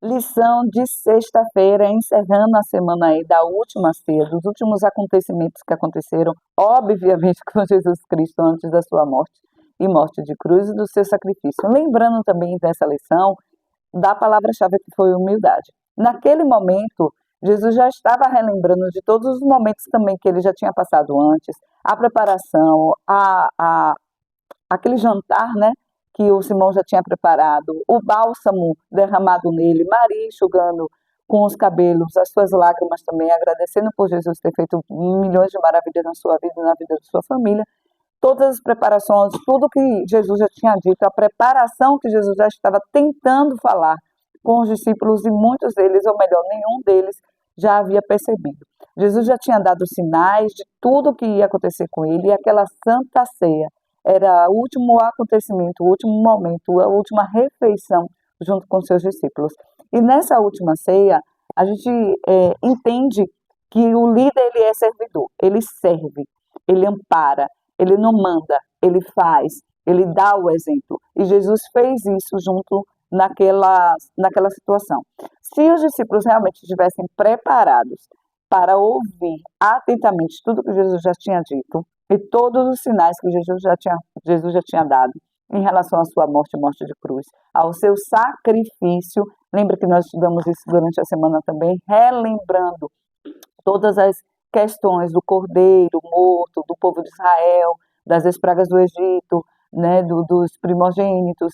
Lição de sexta-feira, encerrando a semana aí da última ceia, dos últimos acontecimentos que aconteceram, obviamente, com Jesus Cristo antes da sua morte e morte de cruz e do seu sacrifício. Lembrando também dessa lição da palavra-chave que foi humildade. Naquele momento, Jesus já estava relembrando de todos os momentos também que ele já tinha passado antes, a preparação, aquele jantar, né, que o Simão já tinha preparado, o bálsamo derramado nele, Maria enxugando com os cabelos, as suas lágrimas também, agradecendo por Jesus ter feito milhões de maravilhas na sua vida e na vida de sua família, todas as preparações, tudo que Jesus já tinha dito, a preparação que Jesus já estava tentando falar com os discípulos e muitos deles, ou melhor, nenhum deles já havia percebido. Jesus já tinha dado sinais de tudo o que ia acontecer com ele e aquela santa ceia era o último acontecimento, o último momento, a última refeição junto com seus discípulos. E nessa última ceia, a gente entende que o líder ele é servidor, ele serve, ele ampara, ele não manda, ele faz, ele dá o exemplo. E Jesus fez isso junto naquela situação. Se os discípulos realmente estivessem preparados para ouvir atentamente tudo que Jesus já tinha dito, e todos os sinais que Jesus já tinha dado em relação à sua morte e morte de cruz, ao seu sacrifício. Lembra que nós estudamos isso durante a semana também, relembrando todas as questões do cordeiro morto, do povo de Israel, das pragas do Egito, né, dos primogênitos,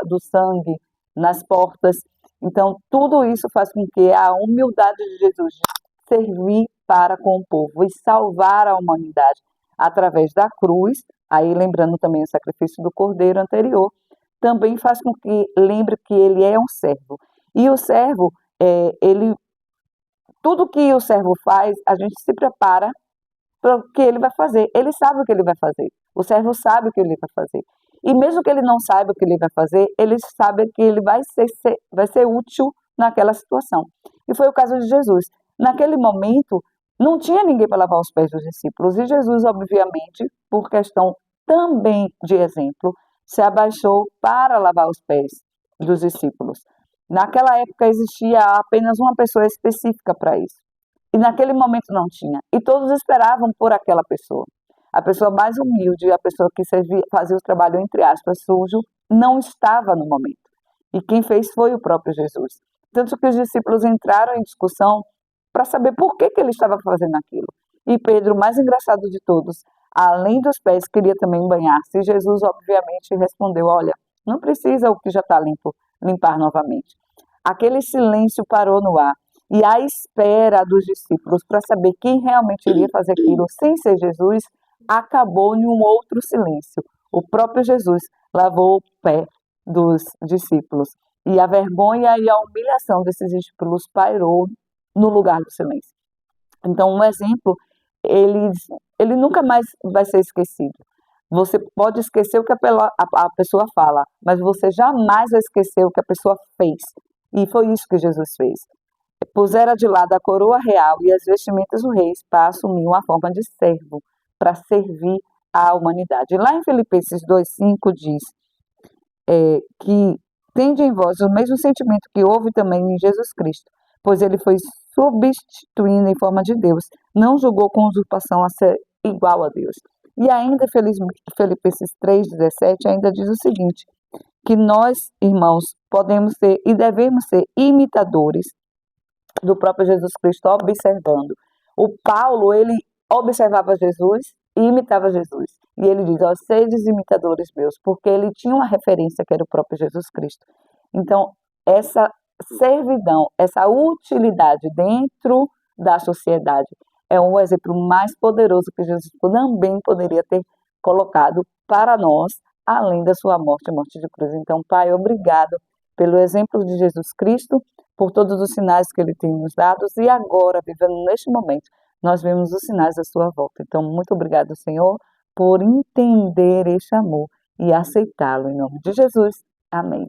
do sangue nas portas. Então, tudo isso faz com que a humildade de Jesus de servir para com o povo e salvar a humanidade através da cruz, aí lembrando também o sacrifício do cordeiro anterior, também faz com que lembre que ele é um servo. E o servo, tudo que o servo faz, a gente se prepara para o que ele vai fazer. Ele sabe o que ele vai fazer. O servo sabe o que ele vai fazer. E mesmo que ele não saiba o que ele vai fazer, ele sabe que ele vai ser útil naquela situação. E foi o caso de Jesus. Naquele momento, não tinha ninguém para lavar os pés dos discípulos. E Jesus, obviamente, por questão também de exemplo, se abaixou para lavar os pés dos discípulos. Naquela época existia apenas uma pessoa específica para isso. E naquele momento não tinha. E todos esperavam por aquela pessoa. A pessoa mais humilde, a pessoa que fazia o trabalho, entre aspas, sujo, não estava no momento. E quem fez foi o próprio Jesus. Tanto que os discípulos entraram em discussão para saber por que ele estava fazendo aquilo. E Pedro, o mais engraçado de todos, além dos pés, queria também banhar-se. E Jesus, obviamente, respondeu, olha, não precisa o que já está limpo, limpar novamente. Aquele silêncio parou no ar. E a espera dos discípulos para saber quem realmente iria fazer aquilo sem ser Jesus, acabou em um outro silêncio. O próprio Jesus lavou o pé dos discípulos. E a vergonha e a humilhação desses discípulos pairou no lugar do silêncio. Então, um exemplo, ele nunca mais vai ser esquecido. Você pode esquecer o que a pessoa fala, mas você jamais vai esquecer o que a pessoa fez. E foi isso que Jesus fez. Pusera de lado a coroa real e as vestimentas do rei para assumir uma forma de servo, para servir à humanidade. Lá em Filipenses 2,5 diz que tende em vós o mesmo sentimento que houve também em Jesus Cristo, pois ele foi substituindo em forma de Deus, não julgou com usurpação a ser igual a Deus. E ainda Filipenses 3,17 ainda diz o seguinte, que nós, irmãos, podemos ser e devemos ser imitadores do próprio Jesus Cristo, observando. O Paulo, ele observava Jesus e imitava Jesus. E ele diz, ó, sedes imitadores meus, porque ele tinha uma referência que era o próprio Jesus Cristo. Então, essa servidão, essa utilidade dentro da sociedade é um exemplo mais poderoso que Jesus também poderia ter colocado para nós, além da sua morte e morte de cruz. Então, Pai, obrigado pelo exemplo de Jesus Cristo, por todos os sinais que ele tem nos dado, e agora, vivendo neste momento, nós vemos os sinais da sua volta. Então, muito obrigado, Senhor, por entender este amor e aceitá-lo. Em nome de Jesus. Amém.